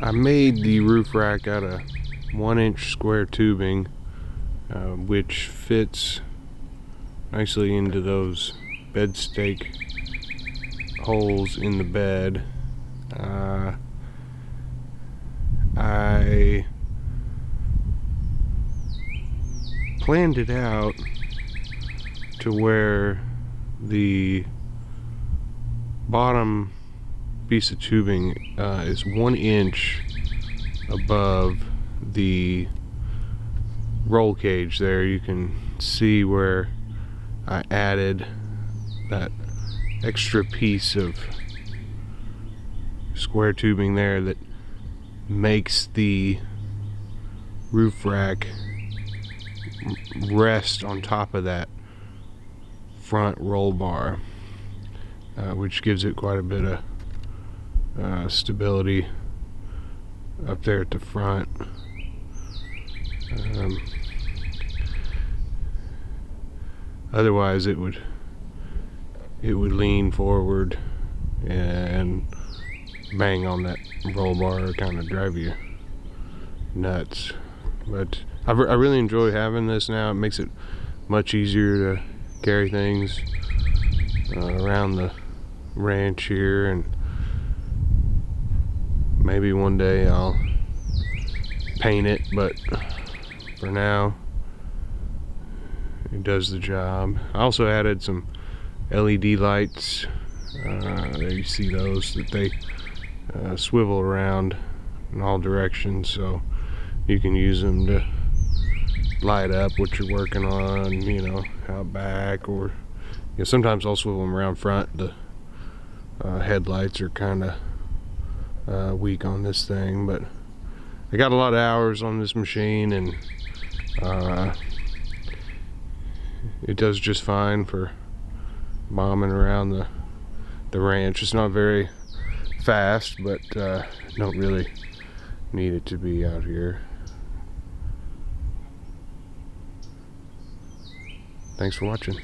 I made the roof rack out of 1-inch square tubing, which fits nicely into those bed stake holes in the bed. I planned it out to where the bottom piece of tubing is 1 inch above the roll cage there. You can see where I added that extra piece of square tubing there that makes the roof rack rest on top of that front roll bar, which gives it quite a bit of stability up there at the front. Otherwise it would lean forward and bang on that roll bar, kind of drive you nuts. But I really enjoy having this now. It makes it much easier to carry things around the ranch here, and maybe one day I'll paint it, but for now it does the job. I also added some LED lights. There you see those, that they swivel around in all directions, so you can use them to light up what you're working on, you know, out back, or sometimes I'll swivel them around front. The headlights are kind of weak on this thing, but I got a lot of hours on this machine, and it does just fine for bombing around the ranch. It's not very fast, but don't really need it to be out here. Thanks for watching.